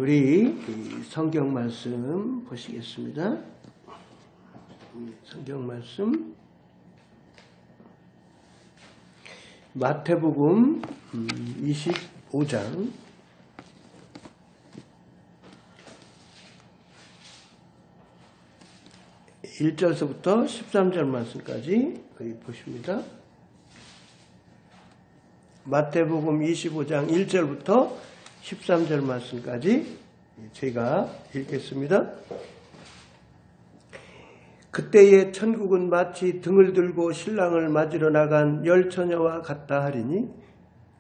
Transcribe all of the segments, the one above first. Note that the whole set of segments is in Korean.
우리 성경 말씀 보시겠습니다. 성경 말씀 마태복음 25장 1절서부터 13절 말씀까지 보십니다. 마태복음 25장 1절부터 13절 말씀까지 제가 읽겠습니다. 그때의 천국은 마치 등을 들고 신랑을 맞으러 나간 10처녀와 같다 하리니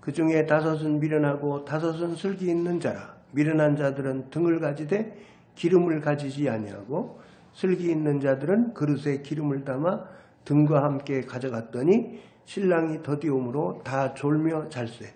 그 중에 5은 미련하고 5은 슬기 있는 자라. 미련한 자들은 등을 가지되 기름을 가지지 아니하고 슬기 있는 자들은 그릇에 기름을 담아 등과 함께 가져갔더니 신랑이 더디움으로 다 졸며 잘세.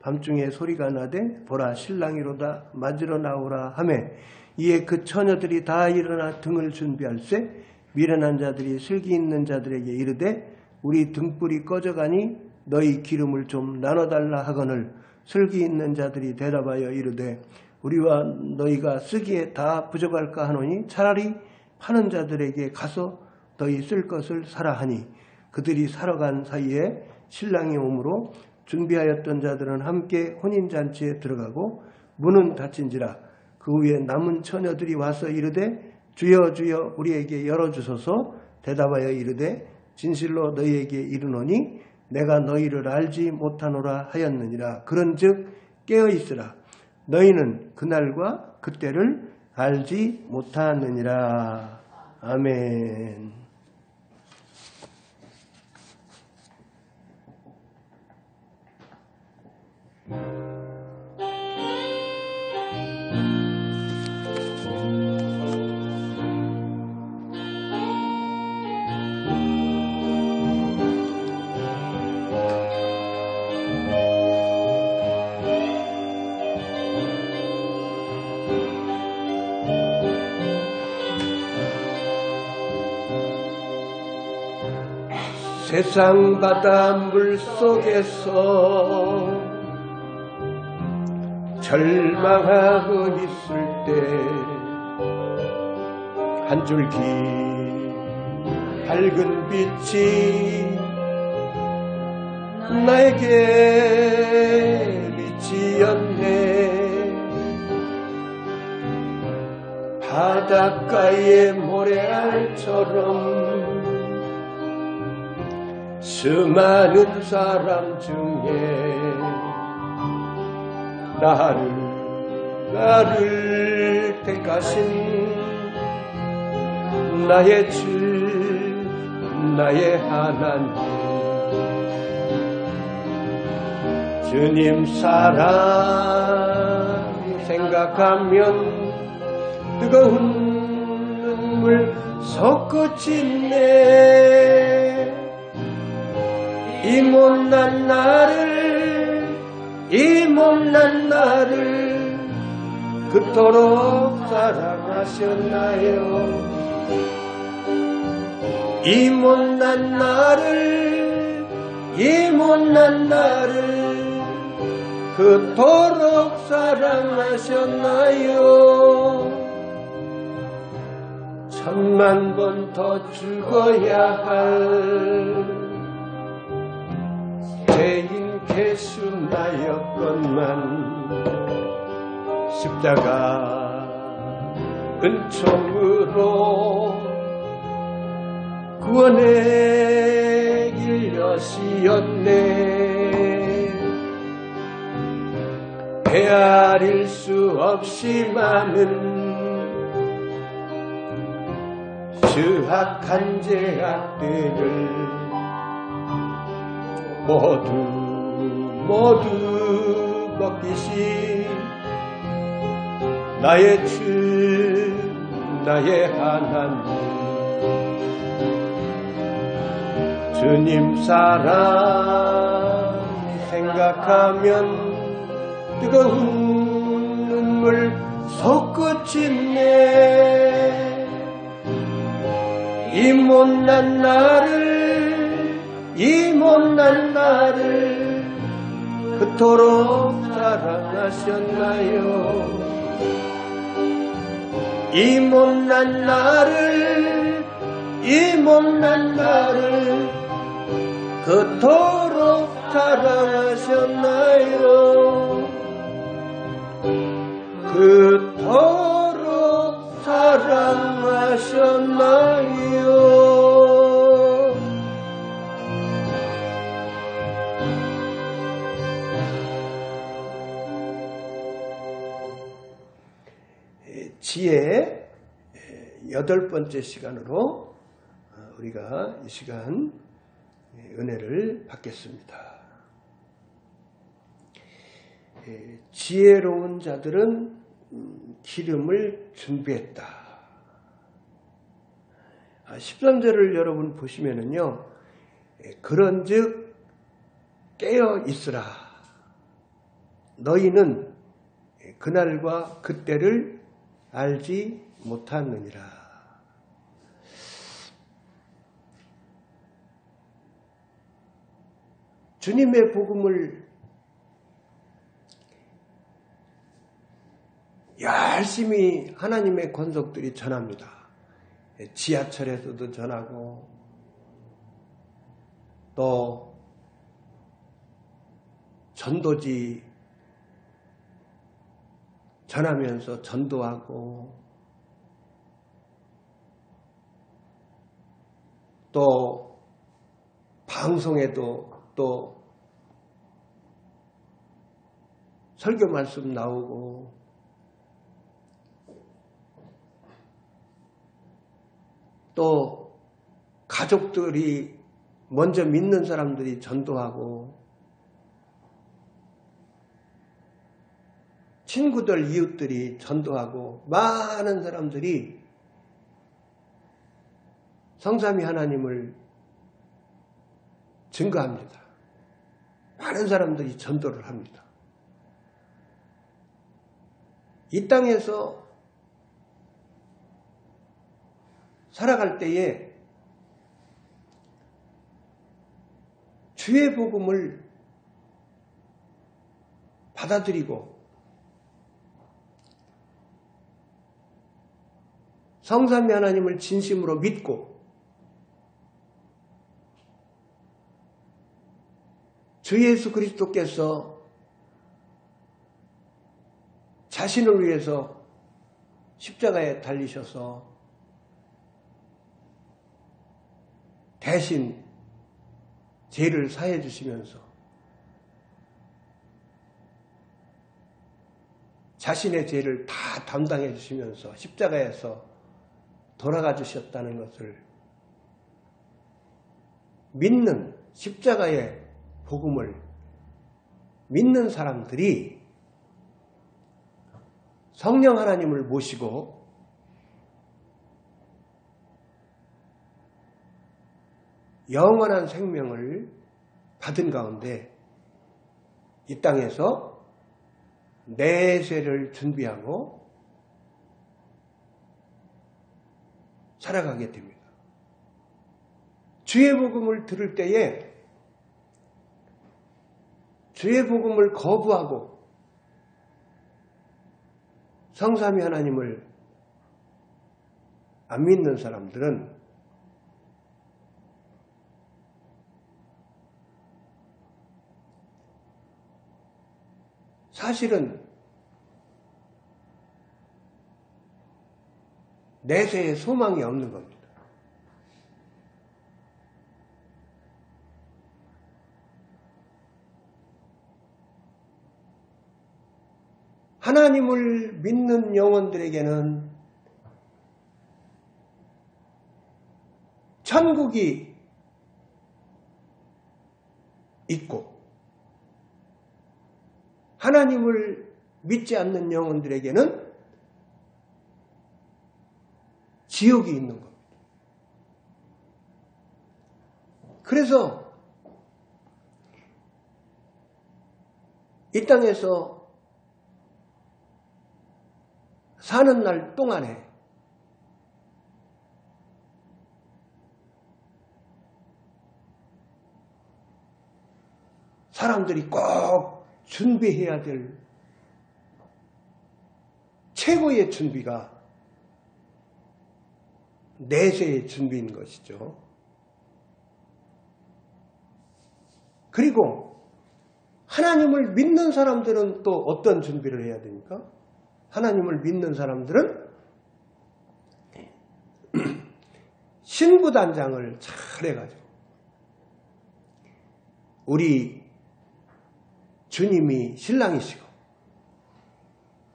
밤중에 소리가 나되 보라 신랑이로다 맞으러 나오라 하매 이에 그 처녀들이 다 일어나 등을 준비할세. 미련한 자들이 슬기 있는 자들에게 이르되 우리 등불이 꺼져가니 너희 기름을 좀 나눠달라 하거늘 슬기 있는 자들이 대답하여 이르되 우리와 너희가 쓰기에 다 부족할까 하노니 차라리 파는 자들에게 가서 너희 쓸 것을 사라 하니 그들이 사러 간 사이에 신랑이 오므로 준비하였던 자들은 함께 혼인잔치에 들어가고 문은 닫힌지라. 그 후에 남은 처녀들이 와서 이르되 주여 주여 우리에게 열어주소서. 대답하여 이르되 진실로 너희에게 이르노니 내가 너희를 알지 못하노라 하였느니라. 그런즉 깨어있으라. 너희는 그날과 그때를 알지 못하느니라. 아멘. 세상 바닷물 속에서 절망하고 있을 때 한 줄기 밝은 빛이 나에게 비치었네. 바닷가의 모래알처럼 수많은 사람 중에 나를 택하신 나의 주 나의 하나님 주님 사랑 생각하면 뜨거운 눈물 솟구치네. 이 못난 나를 그토록 사랑하셨나요. 이 못난 나를 그토록 사랑하셨나요. 1000만 번 더 죽어야 할 죄인 개수 나였건만 십자가 은총으로 구원의 길 여시었네. 헤아릴 수 없이 많은 수악한 죄악들을 모두 벗기시 나의 주 나의 하나님 주님 사랑 생각하면 뜨거운 눈물 솟구치네. 이 못난 나를 그토록 사랑하셨나요. 이 못난 나를 그토록 사랑하셨나요? 그토록 사랑하셨나요? 지혜 8번째 시간으로 우리가 이 시간 은혜를 받겠습니다. 지혜로운 자들은 기름을 준비했다. 13절을 여러분 보시면은요, 그런즉 깨어 있으라. 너희는 그날과 그때를 알지 못하느니라. 주님의 복음을 열심히 하나님의 권속들이 전합니다. 지하철에서도 전하고 또 전도지 전하면서 전도하고 또 방송에도 또 설교 말씀 나오고 또 가족들이 먼저 믿는 사람들이 전도하고 친구들 이웃들이 전도하고 많은 사람들이 성삼위 하나님을 증거합니다. 많은 사람들이 전도를 합니다. 이 땅에서 살아갈 때에 주의 복음을 받아들이고 성삼위 하나님을 진심으로 믿고 주 예수 그리스도께서 자신을 위해서 십자가에 달리셔서 대신 죄를 사해 주시면서 자신의 죄를 다 담당해 주시면서 십자가에서 돌아가 주셨다는 것을 믿는 십자가의 복음을 믿는 사람들이 성령 하나님을 모시고 영원한 생명을 받은 가운데 이 땅에서 내세를 준비하고 살아가게 됩니다. 주의 복음을 들을 때에 주의 복음을 거부하고 성삼위 하나님을 안 믿는 사람들은 사실은 내세에 소망이 없는 겁니다. 하나님을 믿는 영혼들에게는 천국이 있고 하나님을 믿지 않는 영혼들에게는 지옥이 있는 겁니다. 그래서 이 땅에서 사는 날 동안에 사람들이 꼭 준비해야 될 최고의 준비가 내세의 준비인 것이죠. 그리고 하나님을 믿는 사람들은 또 어떤 준비를 해야 됩니까? 하나님을 믿는 사람들은 신부단장을 잘 해가지고 우리 주님이 신랑이시고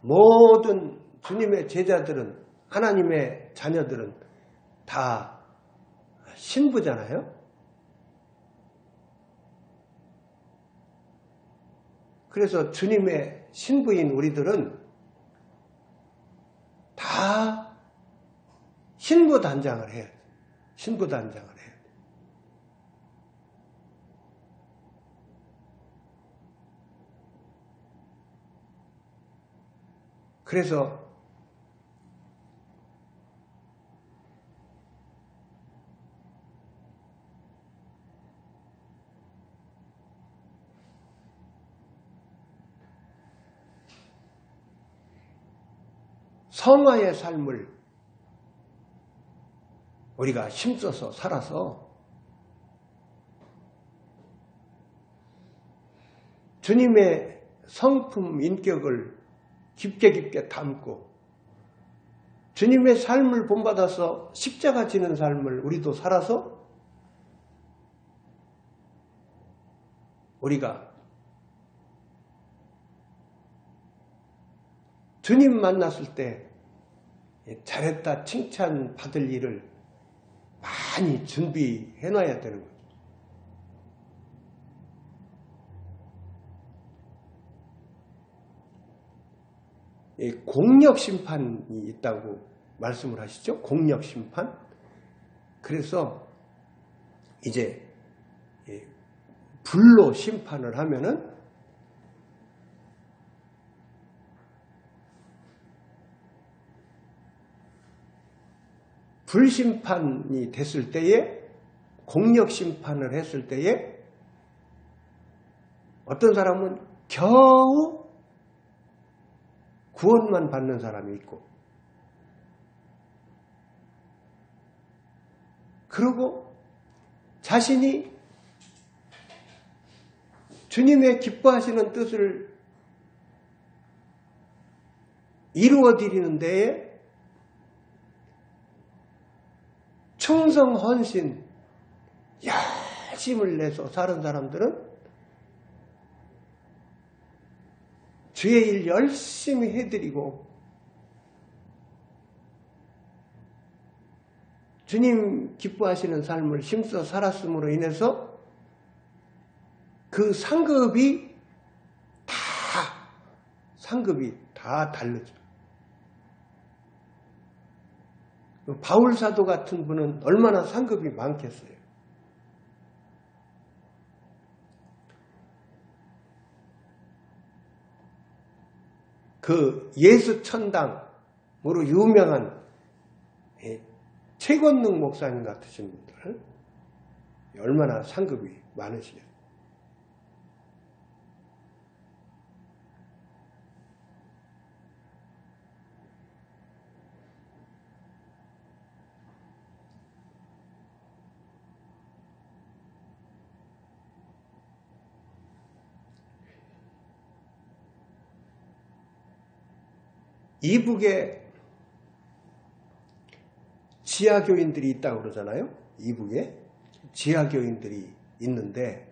모든 주님의 제자들은 하나님의 자녀들은 다 신부잖아요. 그래서 주님의 신부인 우리들은 다 신부단장을 해야 돼. 신부단장을 해야 돼. 그래서 성화의 삶을 우리가 힘써서 살아서 주님의 성품 인격을 깊게 담고 주님의 삶을 본받아서 십자가 지는 삶을 우리도 살아서 우리가 주님 만났을 때 잘했다 칭찬 받을 일을 많이 준비해 놔야 되는 거죠. 공력 심판이 있다고 말씀을 하시죠. 공력 심판. 그래서 이제 불로 심판을 하면은 불심판이 됐을 때에 공력 심판을 했을 때에 어떤 사람은 겨우 구원만 받는 사람이 있고 그리고 자신이 주님의 기뻐하시는 뜻을 이루어 드리는 데에 충성 헌신 열심을 내서 사는 사람들은 주의 일 열심히 해드리고 주님 기뻐하시는 삶을 힘써 살았음으로 인해서 그 상급이 다 다르죠. 바울 사도 같은 분은 얼마나 상급이 많겠어요. 그 예수 천당으로 유명한 최권능 목사님 같으신 분들 얼마나 상급이 많으시겠어요. 이북에 지하교인들이 있다고 그러잖아요. 이북에 지하교인들이 있는데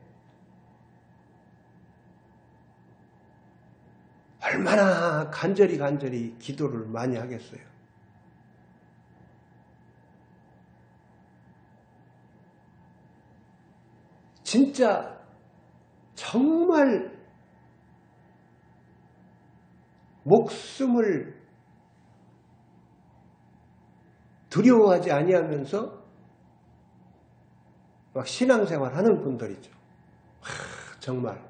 얼마나 간절히 기도를 많이 하겠어요. 진짜 정말 목숨을 두려워하지 아니하면서 막 신앙생활 하는 분들이죠. 정말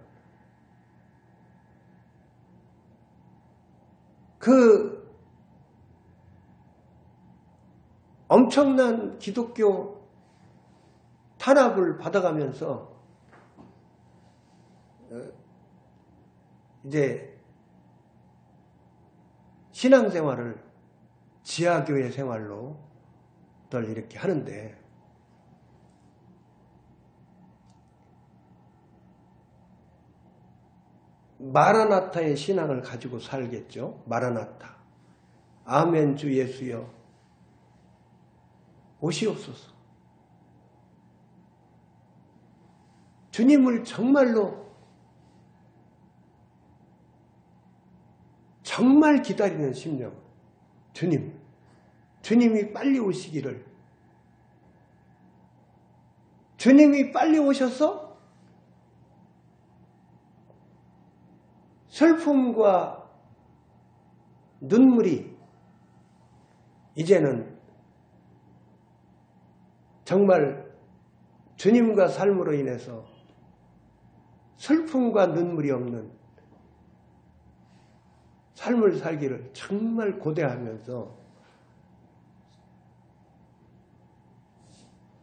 그 엄청난 기독교 탄압을 받아가면서 이제 신앙생활을 지하교회 생활로 이렇게 하는데 마라나타의 신앙을 가지고 살겠죠. 마라나타. 아멘 주 예수여 오시옵소서. 주님을 정말 기다리는 심령. 주님이 빨리 오시기를. 주님이 빨리 오셔서 슬픔과 눈물이 이제는 정말 주님과 삶으로 인해서 슬픔과 눈물이 없는 삶을 살기를 정말 고대하면서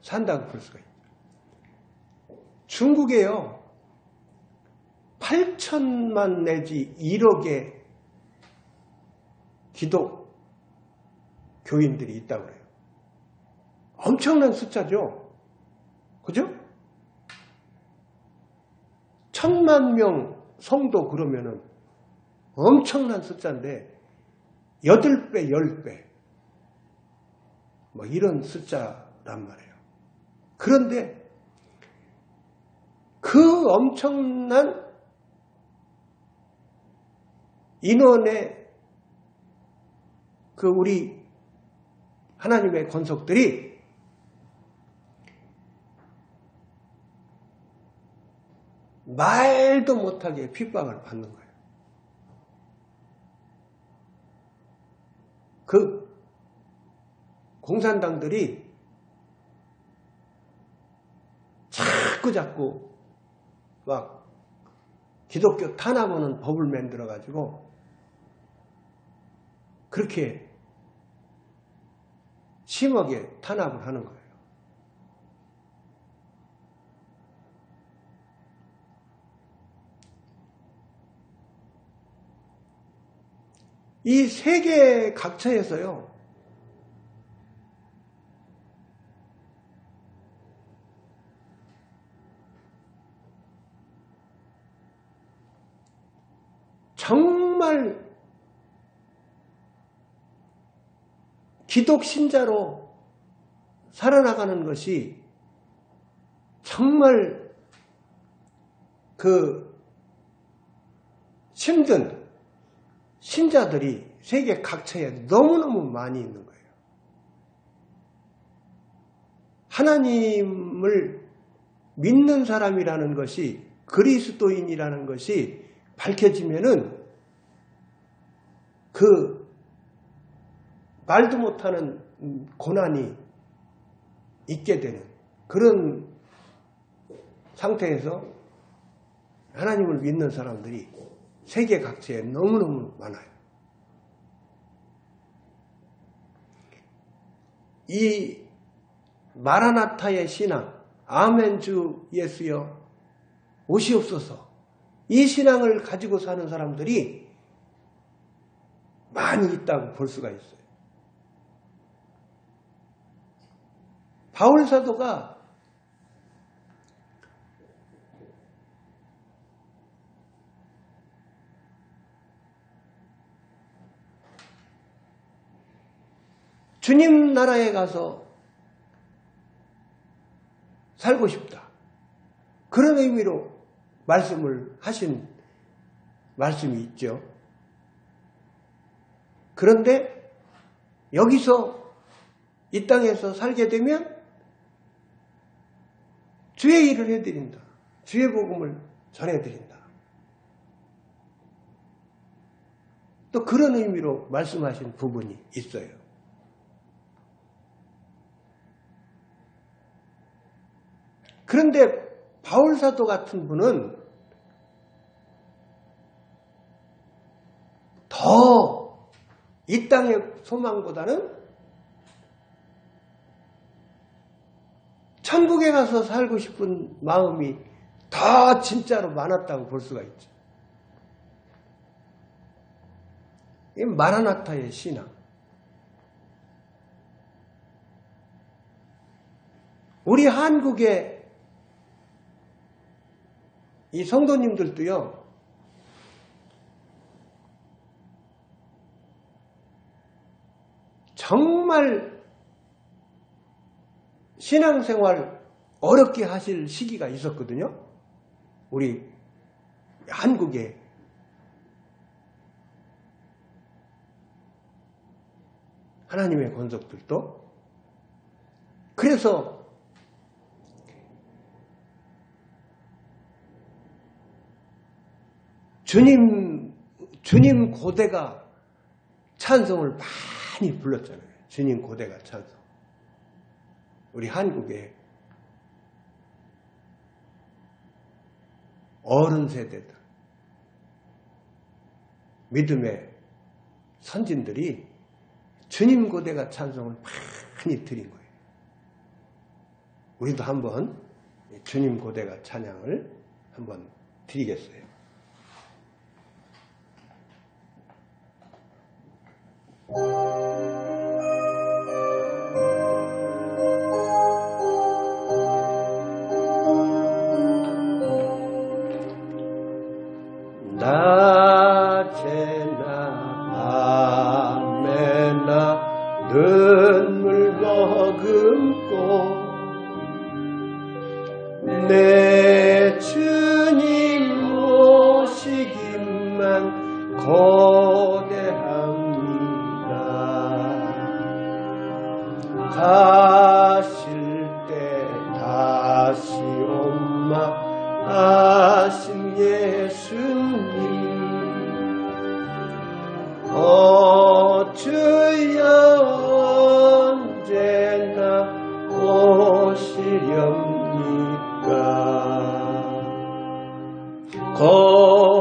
산다고 볼 수가 있죠. 중국에요. 8천만 내지 1억의 기독교인들이 있다고 그래요. 엄청난 숫자죠. 그죠? 1,000만 명 성도 그러면은 엄청난 숫자인데 8배, 10배 뭐 이런 숫자란 말이에요. 그런데 그 엄청난 인원의 그 우리 하나님의 권속들이 말도 못하게 핍박을 받는 거예요. 그 공산당들이 자꾸 막 기독교 탄압하는 법을 만들어 가지고 그렇게 심하게 탄압을 하는 거예요. 이 세계 각처에서요. 정말 기독 신자로 살아나가는 것이 정말 그 힘든 신자들이 세계 각처에 너무너무 많이 있는 거예요. 하나님을 믿는 사람이라는 것이 그리스도인이라는 것이 밝혀지면은 그 말도 못하는 고난이 있게 되는 그런 상태에서 하나님을 믿는 사람들이 세계 각지에 너무너무 많아요. 이 마라나타의 신앙, 아멘 주 예수여 오시옵소서, 이 신앙을 가지고 사는 사람들이 많이 있다고 볼 수가 있어요. 바울 사도가 주님 나라에 가서 살고 싶다, 그런 의미로 말씀을 하신 말씀이 있죠. 그런데 여기서 이 땅에서 살게 되면 주의 일을 해드린다, 주의 복음을 전해드린다, 또 그런 의미로 말씀하신 부분이 있어요. 그런데 바울 사도 같은 분은 더 이 땅의 소망보다는 천국에 가서 살고 싶은 마음이 더 진짜로 많았다고 볼 수가 있죠. 이 마라나타의 신앙. 우리 한국의 이 성도님들도요, 정말 신앙생활 어렵게 하실 시기가 있었거든요. 우리 한국에. 하나님의 권속들도. 그래서 주님 고대가 찬송을 많이 불렀잖아요. 주님 고대가 찬송. 우리 한국의 어른 세대들, 믿음의 선진들이 주님 고대가 찬송을 많이 드린 거예요. 우리도 한번 주님 고대가 찬양을 한번 드리겠어요. 낮에나 밤에나 눈물 머금고 내 주님 모시기만 고대합니다. 가실 때 다시 온마 하신 예수님, 주여 언제나 오시렵니까?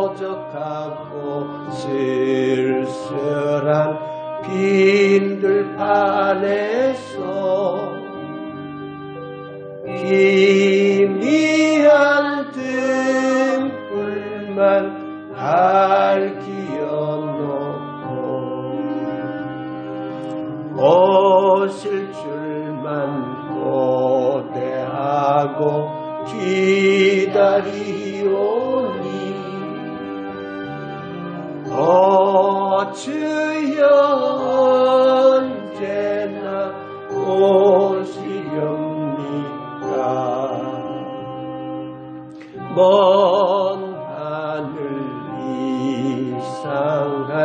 고적하고 쓸쓸한 빈들판에서 희미한 등불만 밝히어 놓고 오실 줄만 고대하고 기다리오니 주여 언제나 오시렵니까? 먼 하늘 이상한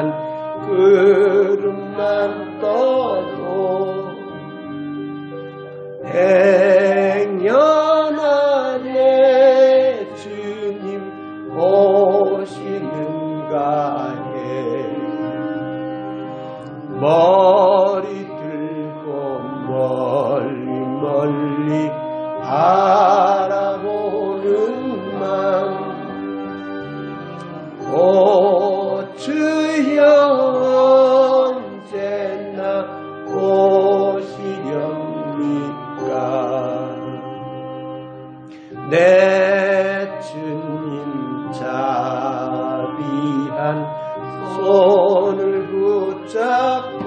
구름만 떠도 행여 안에 주님 오시는가 해 머리 들고 멀리 멀리 바라보는 맘 주여 언제나 오시렵니까? 내 주님 자비한 손을 붙잡고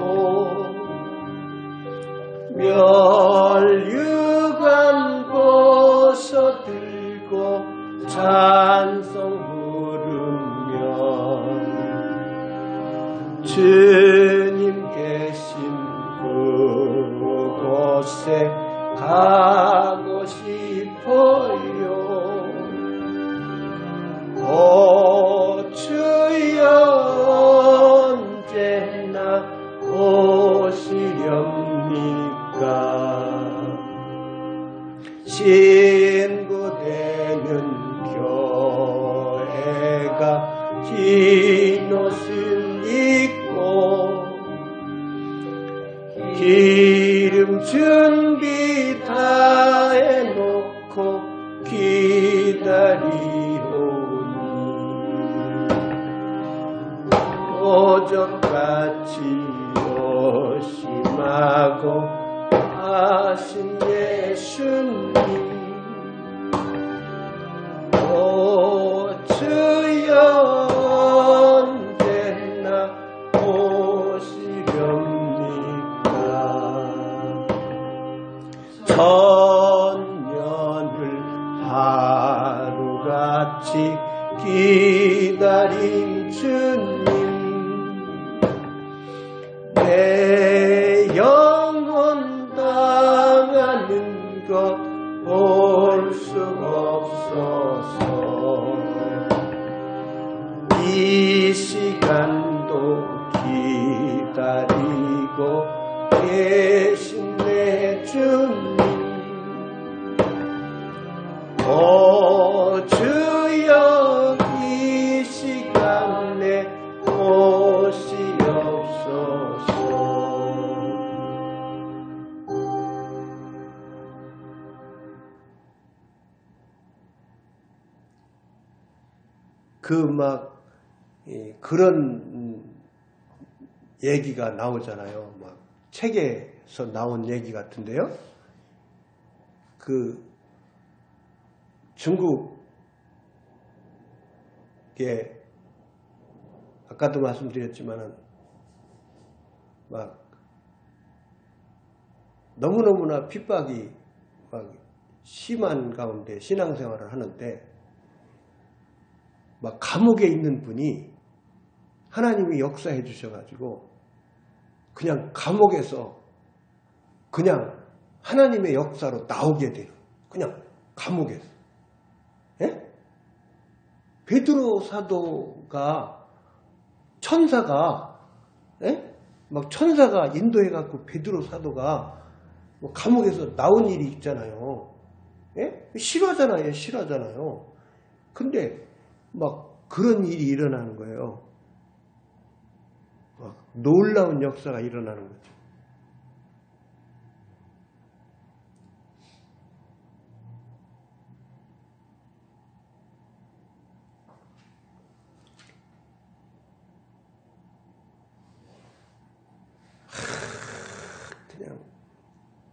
멸류관 벗어들고 찬송 부르며 주님 계신 그곳에 가고 싶어요. 주여 언제나 오시렵니까? 신부되는 교회가 흰 옷을 입고 기름 준비 다 해놓고 기다리오니 오적같이 오심하고 하신 예수님 주여 언제나 오시렵니까? 하루같이 기다린 주님, 내 영혼 당하는 것 볼 수 없어서 이 시간도 기다리고 계신 내 주님, 주여 이 시간에 오시옵소서. 그런 얘기가 나오잖아요. 막 책에서 나온 얘기 같은데요. 중국에 아까도 말씀드렸지만은 막 너무너무나 핍박이 막 심한 가운데 신앙생활을 하는데 막 감옥에 있는 분이 하나님이 역사해 주셔가지고 그냥 감옥에서 그냥 하나님의 역사로 나오게 되는, 그냥 감옥에서. 예? 베드로 사도가 천사가, 예? 막 천사가 인도해갖고 베드로 사도가 뭐 감옥에서 나온 일이 있잖아요. 예? 실화잖아요. 근데 막 그런 일이 일어나는 거예요. 막 놀라운 역사가 일어나는 거죠. 그냥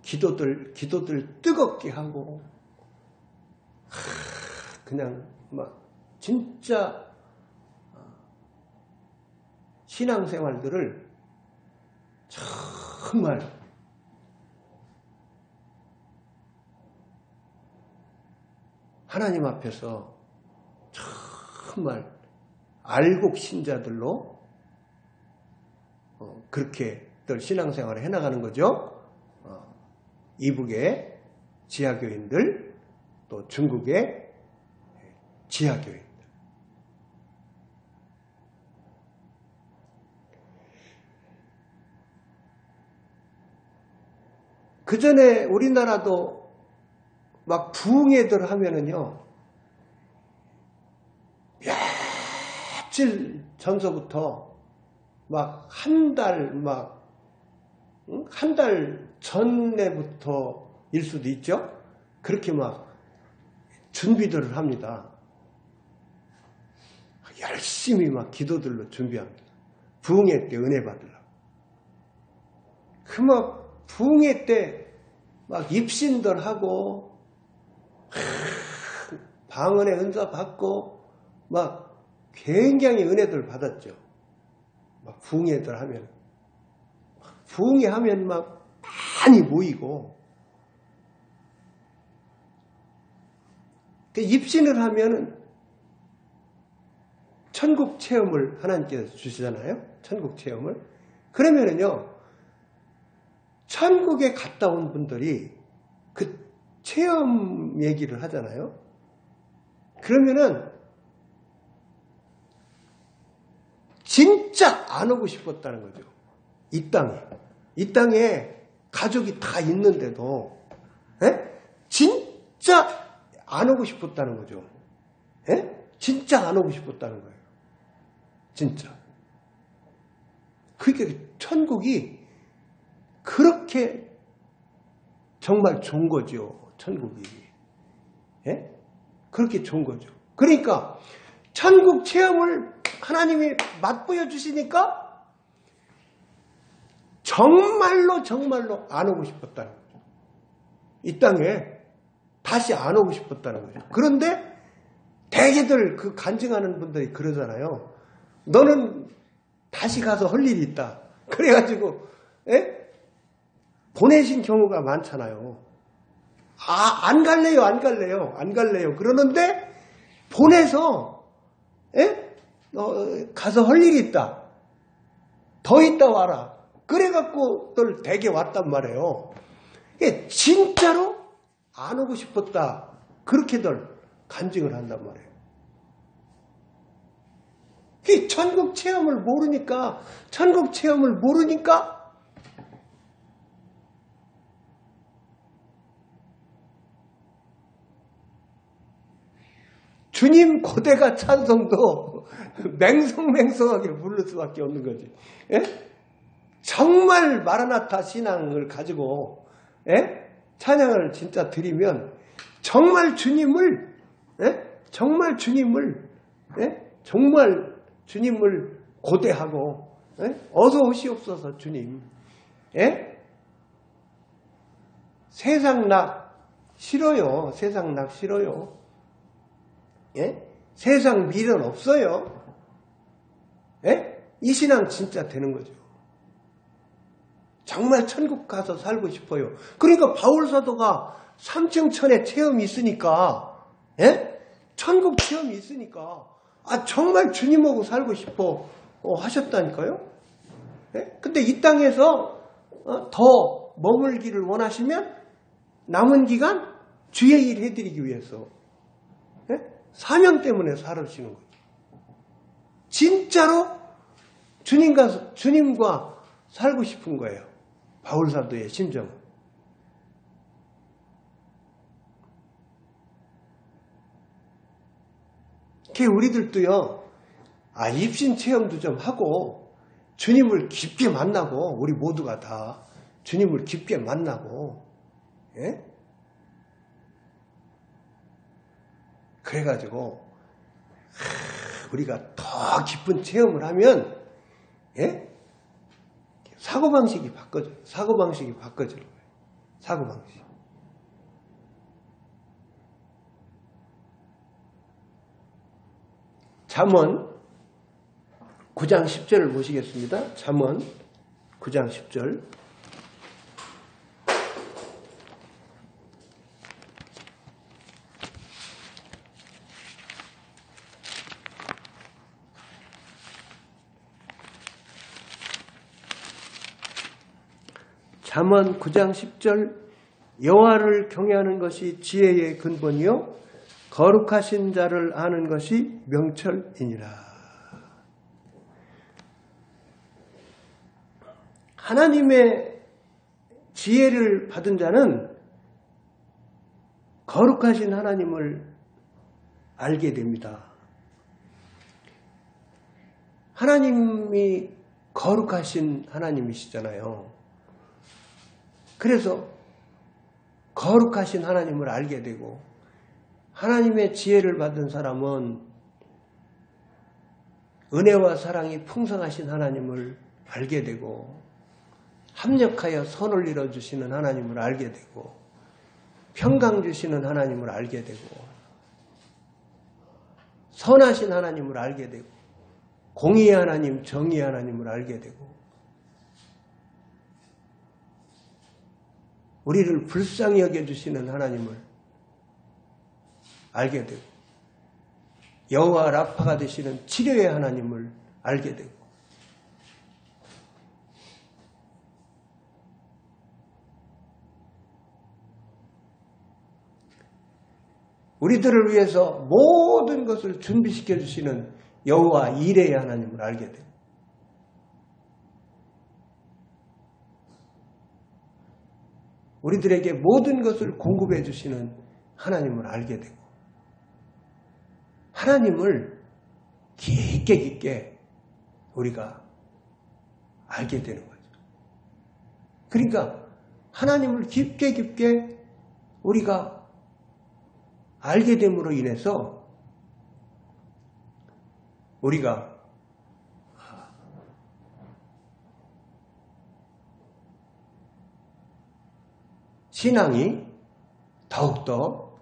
기도들 뜨겁게 하고 그냥 막 진짜 신앙생활들을 정말 하나님 앞에서 정말 알곡 신자들로 그렇게들 신앙생활을 해나가는 거죠. 이북의 지하교인들, 또 중국의 지하교인. 그 전에 우리나라도 막 부흥회들 하면은요, 며칠 전서부터 막 한 달 전에부터일 수도 있죠. 그렇게 막 준비들을 합니다. 열심히 막 기도들로 준비합니다. 부흥회 때 은혜 받으려고. 막 부흥회 때 막 입신들 하고 방언의 은사 받고 막 굉장히 은혜들 받았죠. 막 부흥회들 하면, 부흥회 하면 막 많이 모이고, 입신을 하면은 천국 체험을 하나님께서 주시잖아요. 천국 체험을. 그러면은요, 천국에 갔다 온 분들이 그 체험 얘기를 하잖아요. 그러면은 진짜 안 오고 싶었다는 거죠. 이 땅에 가족이 다 있는데도 진짜 안 오고 싶었다는 거죠. 진짜 안 오고 싶었다는 거예요. 진짜. 그러니까 천국이 그렇게 정말 좋은 거죠. 천국이. 그렇게 좋은 거죠. 그러니까 천국 체험을 하나님이 맛보여 주시니까 정말로 안 오고 싶었다는 거죠. 이 땅에 다시 안 오고 싶었다는 거죠. 그런데 대개들 그 간증하는 분들이 그러잖아요. 너는 다시 가서 할 일이 있다. 그래가지고 보내신 경우가 많잖아요. 안 갈래요, 안 갈래요, 안 갈래요. 그러는데 보내서 가서 할 일이 있다. 더 있다 와라. 그래갖고들 댁에 왔단 말이에요. 진짜로 안 오고 싶었다. 그렇게들 간증을 한단 말이에요. 천국 체험을 모르니까 주님 고대가 찬송도 맹성맹성하게 부를 수밖에 없는 거지. 정말 마라나타 신앙을 가지고 찬양을 진짜 드리면 정말 주님을 고대하고 어서 오시옵소서 주님. 세상 낙 싫어요. 세상 낙 싫어요. 세상 미련 없어요. 이 신앙 진짜 되는 거죠. 정말 천국 가서 살고 싶어요. 그러니까 바울사도가 삼층천의 체험이 있으니까 천국 체험이 있으니까 정말 주님하고 살고 싶어 하셨다니까요. 근데 이 땅에서 더 머물기를 원하시면 남은 기간 주의 일 해드리기 위해서 사명 때문에 살으시는 거죠. 진짜로 주님과 살고 싶은 거예요. 바울사도의 심정은. 우리들도요, 입신 체험도 좀 하고, 주님을 깊게 만나고, 우리 모두가 다 주님을 깊게 만나고, 그래가지고, 우리가 더 깊은 체험을 하면, 사고방식이 바꿔져요. 사고방식이 바꿔져요. 사고방식. 잠언 9장 10절을 보시겠습니다. 잠언 9장 10절. 잠언 9장 10절. 여호와를 경외하는 것이 지혜의 근본이요 거룩하신 자를 아는 것이 명철이니라. 하나님의 지혜를 받은 자는 거룩하신 하나님을 알게 됩니다. 하나님이 거룩하신 하나님이시잖아요. 그래서 거룩하신 하나님을 알게 되고, 하나님의 지혜를 받은 사람은 은혜와 사랑이 풍성하신 하나님을 알게 되고, 합력하여 선을 이뤄주시는 하나님을 알게 되고, 평강 주시는 하나님을 알게 되고, 선하신 하나님을 알게 되고, 공의의 하나님, 정의의 하나님을 알게 되고, 우리를 불쌍히 여겨주시는 하나님을 알게 되고, 여호와 라파가 되시는 치료의 하나님을 알게 되고, 우리들을 위해서 모든 것을 준비시켜 주시는 여호와 이레의 하나님을 알게 되고, 우리들에게 모든 것을 공급해 주시는 하나님을 알게 되고, 하나님을 깊게 우리가 알게 되는 거죠. 그러니까 하나님을 깊게 우리가 알게 됨으로 인해서 우리가 신앙이 더욱더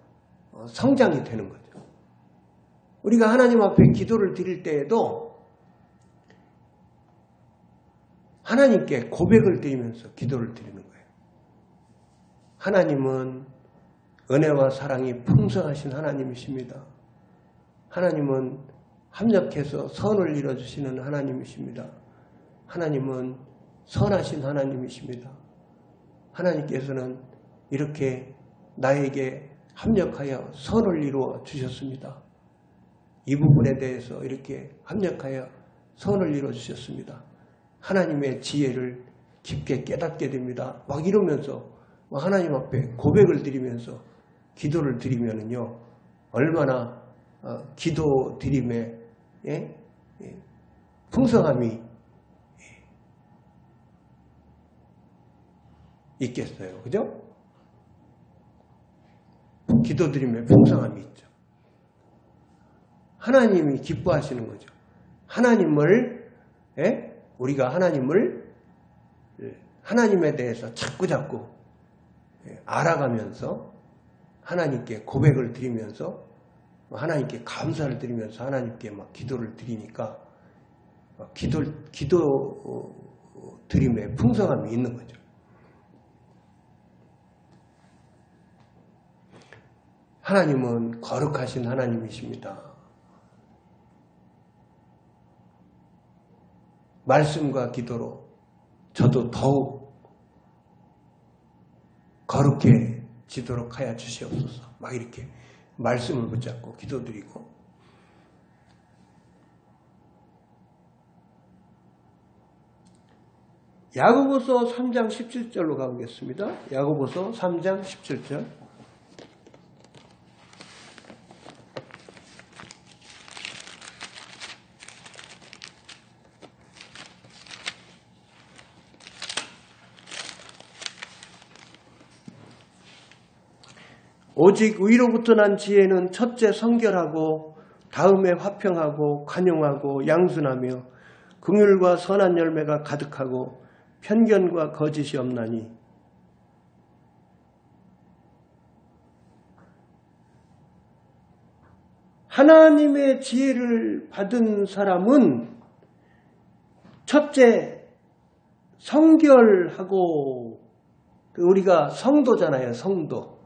성장이 되는 거죠. 우리가 하나님 앞에 기도를 드릴 때에도 하나님께 고백을 드리면서 기도를 드리는 거예요. 하나님은 은혜와 사랑이 풍성하신 하나님이십니다. 하나님은 합력해서 선을 이뤄주시는 하나님이십니다. 하나님은 선하신 하나님이십니다. 하나님께서는 이렇게 나에게 합력하여 선을 이루어 주셨습니다. 이 부분에 대해서 이렇게 합력하여 선을 이루어 주셨습니다. 하나님의 지혜를 깊게 깨닫게 됩니다. 막 이러면서 하나님 앞에 고백을 드리면서 기도를 드리면은요, 얼마나 기도 드림에 풍성함이 있겠어요. 그죠? 기도 드림에 풍성함이 있죠. 하나님이 기뻐하시는 거죠. 하나님을, 우리가 하나님에 대해서 자꾸 알아가면서 하나님께 고백을 드리면서 하나님께 감사를 드리면서 하나님께 막 기도를 드리니까 기도 드림에 풍성함이 있는 거죠. 하나님은 거룩하신 하나님이십니다. 말씀과 기도로 저도 더욱 거룩해지도록 하여 주시옵소서. 막 이렇게 말씀을 붙잡고 기도드리고, 야고보서 3장 17절로 가보겠습니다. 야고보서 3장 17절. 오직 위로부터 난 지혜는 첫째 성결하고 다음에 화평하고 관용하고 양순하며 긍휼과 선한 열매가 가득하고 편견과 거짓이 없나니, 하나님의 지혜를 받은 사람은 첫째 성결하고, 우리가 성도잖아요. 성도.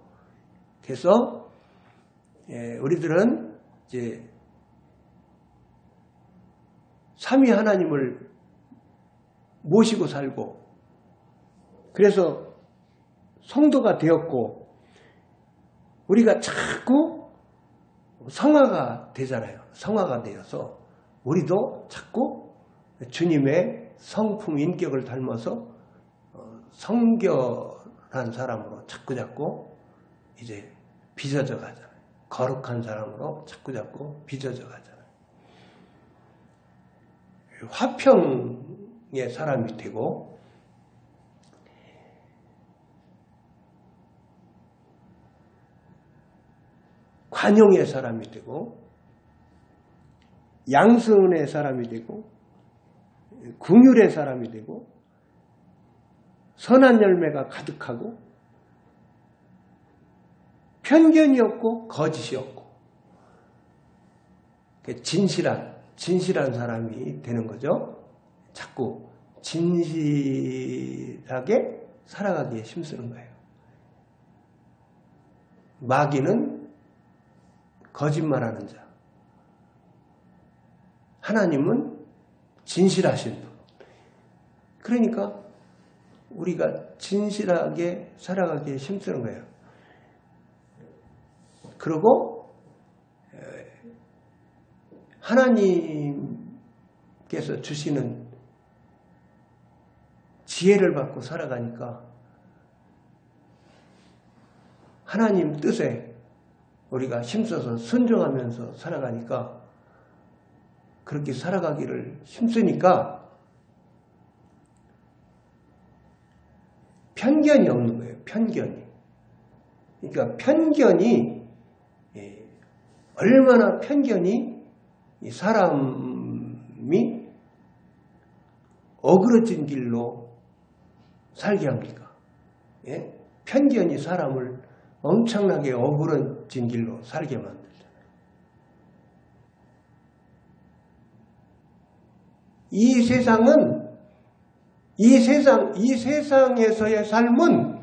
그래서 우리들은 이제 삼위 하나님을 모시고 살고, 그래서 성도가 되었고, 우리가 자꾸 성화가 되잖아요. 성화가 되어서 우리도 자꾸 주님의 성품 인격을 닮아서 성결한 사람으로 자꾸 이제 빚어져 가잖아요. 거룩한 사람으로 자꾸 빚어져 가잖아요. 화평의 사람이 되고, 관용의 사람이 되고, 양선의 사람이 되고, 긍휼의 사람이 되고, 선한 열매가 가득하고, 편견이 없고 거짓이 없고, 진실한 사람이 되는 거죠. 자꾸 진실하게 살아가기에 힘쓰는 거예요. 마귀는 거짓말하는 자, 하나님은 진실하신 분. 그러니까 우리가 진실하게 살아가기에 힘쓰는 거예요. 그리고 하나님께서 주시는 지혜를 받고 살아가니까 하나님 뜻에 우리가 힘써서 순종하면서 살아가니까, 그렇게 살아가기를 힘쓰니까 편견이 없는 거예요. 편견이. 그러니까 편견이, 얼마나 편견이 이 사람이 어그러진 길로 살게 합니까? 예? 편견이 사람을 엄청나게 어그러진 길로 살게 만들잖아요. 이 세상에서의 삶은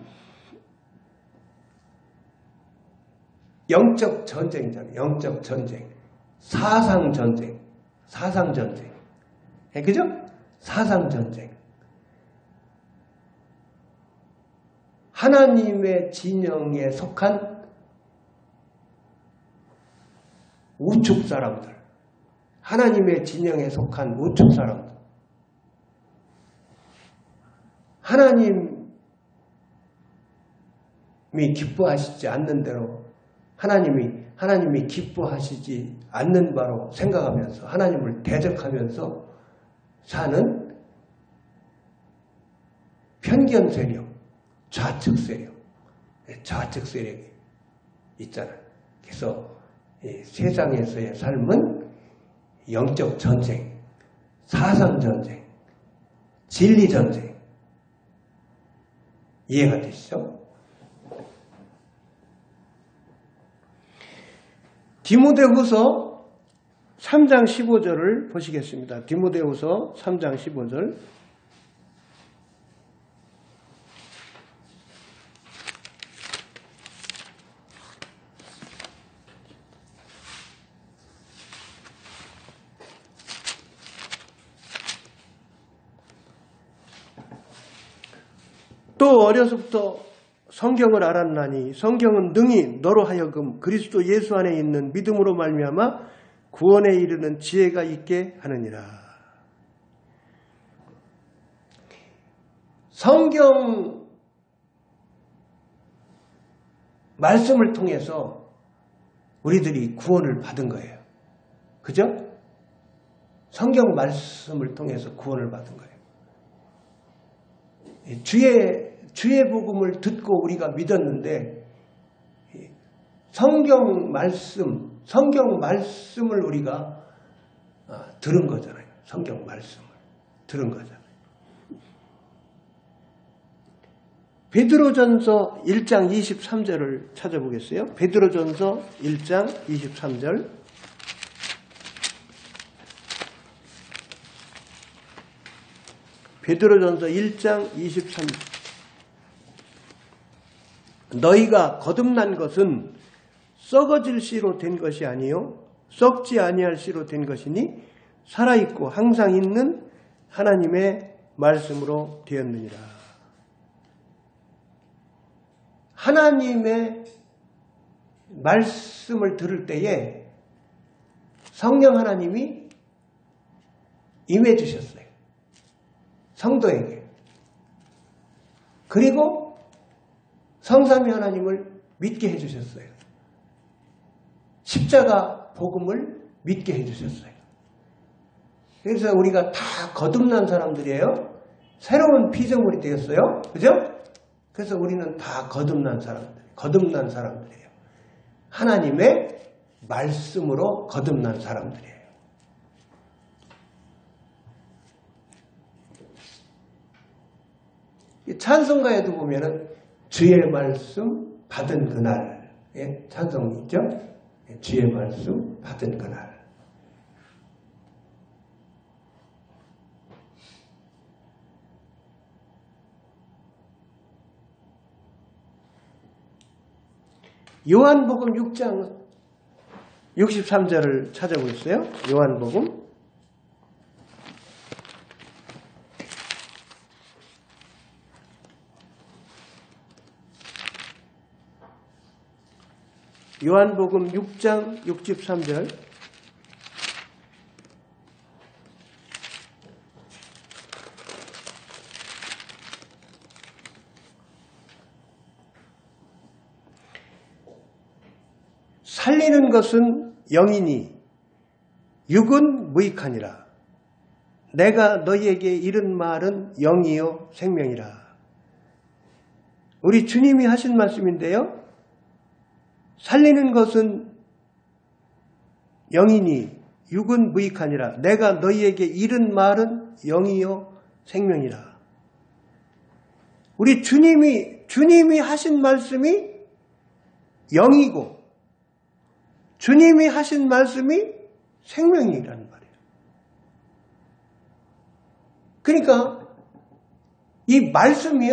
영적 전쟁이잖아요. 영적 전쟁. 사상 전쟁. 사상 전쟁. 그죠? 사상 전쟁. 하나님의 진영에 속한 우측 사람들. 하나님의 진영에 속한 우측 사람들. 하나님이 기뻐하시지 않는 대로 하나님이 기뻐하시지 않는 바로 생각하면서 하나님을 대적하면서 사는 편견 세력, 좌측 세력이 있잖아요. 그래서 세상에서의 삶은 영적 전쟁, 사상 전쟁, 진리 전쟁. 이해가 되시죠? 디모데후서 3장 15절을 보시겠습니다. 디모데후서 3장 15절. 또 어려서부터 성경을 알았나니 성경은 능히 너로 하여금 그리스도 예수 안에 있는 믿음으로 말미암아 구원에 이르는 지혜가 있게 하느니라. 성경 말씀을 통해서 우리들이 구원을 받은 거예요. 그죠? 성경 말씀을 통해서 구원을 받은 거예요. 주의 복음을 듣고 우리가 믿었는데 성경 말씀을 우리가 들은 거잖아요. 성경 말씀을 들은 거잖아요. 베드로전서 1장 23절을 찾아보겠어요. 베드로전서 1장 23절. 베드로전서 1장 23절. 너희가 거듭난 것은 썩어질 씨로 된 것이 아니요 썩지 아니할 씨로 된 것이니 살아있고 항상 있는 하나님의 말씀으로 되었느니라. 하나님의 말씀을 들을 때에 성령 하나님이 임해 주셨어요. 성도에게. 그리고 성삼위 하나님을 믿게 해주셨어요. 십자가 복음을 믿게 해주셨어요. 그래서 우리가 다 거듭난 사람들이에요. 새로운 피조물이 되었어요. 그죠? 그래서 우리는 다 거듭난 사람들이에요. 하나님의 말씀으로 거듭난 사람들이에요. 찬송가에도 보면은 주의 말씀 받은 그날의 찬송이 있죠. 주의 말씀 받은 그날. 요한복음 6장 63절을 찾아보겠어요. 요한복음 요한복음 6장 63절. 살리는 것은 영이니 육은 무익하니라. 내가 너희에게 이른 말은 영이요 생명이라. 우리 주님이 하신 말씀인데요. 살리는 것은 영이니 육은 무익하니라. 내가 너희에게 이른 말은 영이요 생명이라. 우리 주님이 하신 말씀이 영이고 주님이 하신 말씀이 생명이라는 말이에요. 그러니까 이 말씀이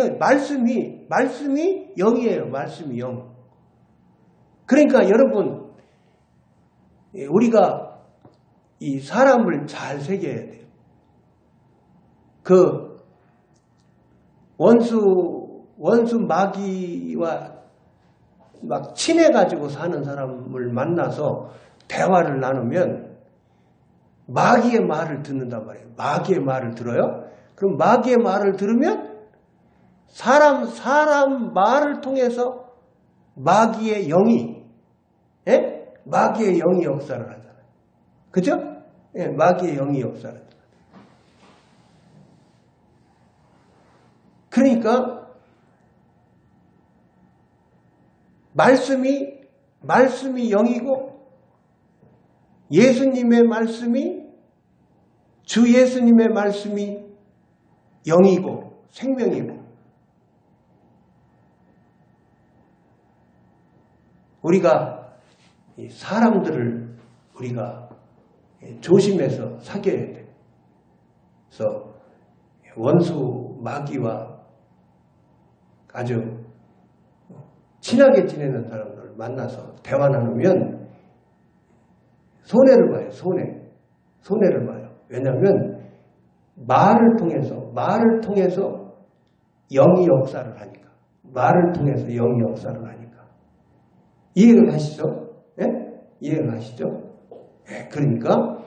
영이에요. 말씀이 영. 그러니까 여러분, 우리가 이 사람을 잘 새겨야 돼요. 그 원수 마귀와 막 친해가지고 사는 사람을 만나서 대화를 나누면 마귀의 말을 듣는단 말이에요. 마귀의 말을 들어요? 그럼 마귀의 말을 들으면 사람 말을 통해서 마귀의 영이 역사를 하잖아요. 그죠? 예, 마귀의 영이 역사를 하잖아요. 그러니까 말씀이 영이고 예수님의 말씀이 주 예수님의 말씀이 영이고 생명이고 우리가 사람들을 우리가 조심해서 사귀어야 돼요. 그래서 원수 마귀와 아주 친하게 지내는 사람들을 만나서 대화 나누면 손해를 봐요. 손해를 봐요. 왜냐하면 말을 통해서 영이 역사를 하니까. 말을 통해서 영이 역사를 하니까. 이해가 가시죠? 예? 이해가 가시죠? 예, 그러니까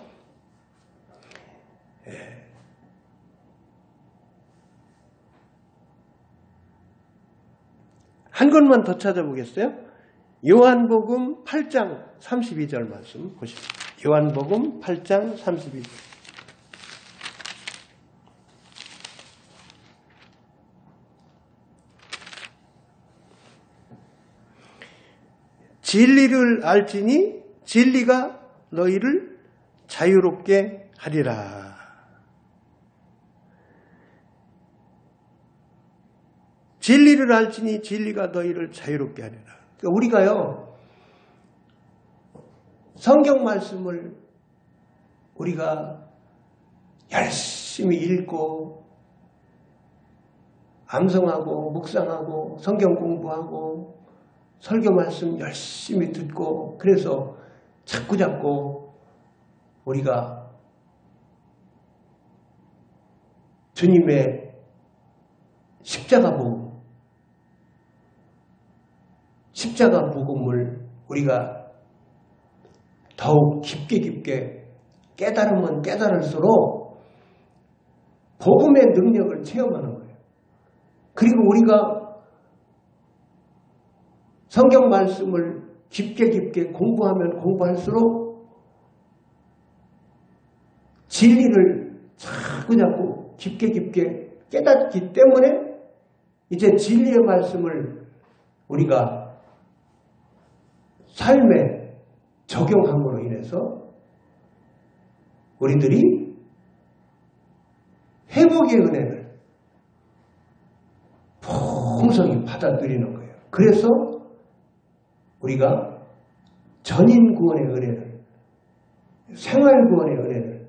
한 권만 더 찾아보겠어요? 요한복음 8장 32절 말씀 보십시오. 요한복음 8장 32절. 진리를 알지니 진리가 너희를 자유롭게 하리라. 진리를 알지니 진리가 너희를 자유롭게 하리라. 그러니까 우리가요, 성경 말씀을 우리가 열심히 읽고 암송하고 묵상하고 성경 공부하고 설교 말씀 열심히 듣고 그래서 자꾸 우리가 주님의 십자가 복음을 우리가 더욱 깊게 깨달으면 깨달을수록 복음의 능력을 체험하는 거예요. 그리고 우리가 성경 말씀을 깊게 공부하면 공부할수록 진리를 자꾸 깊게 깨닫기 때문에 이제 진리의 말씀을 우리가 삶에 적용함으로 인해서 우리들이 회복의 은혜를 풍성히 받아들이는 거예요. 그래서 우리가 전인 구원의 은혜를, 생활 구원의 은혜를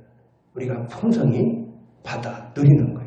우리가 풍성히 받아 누리는 거예요.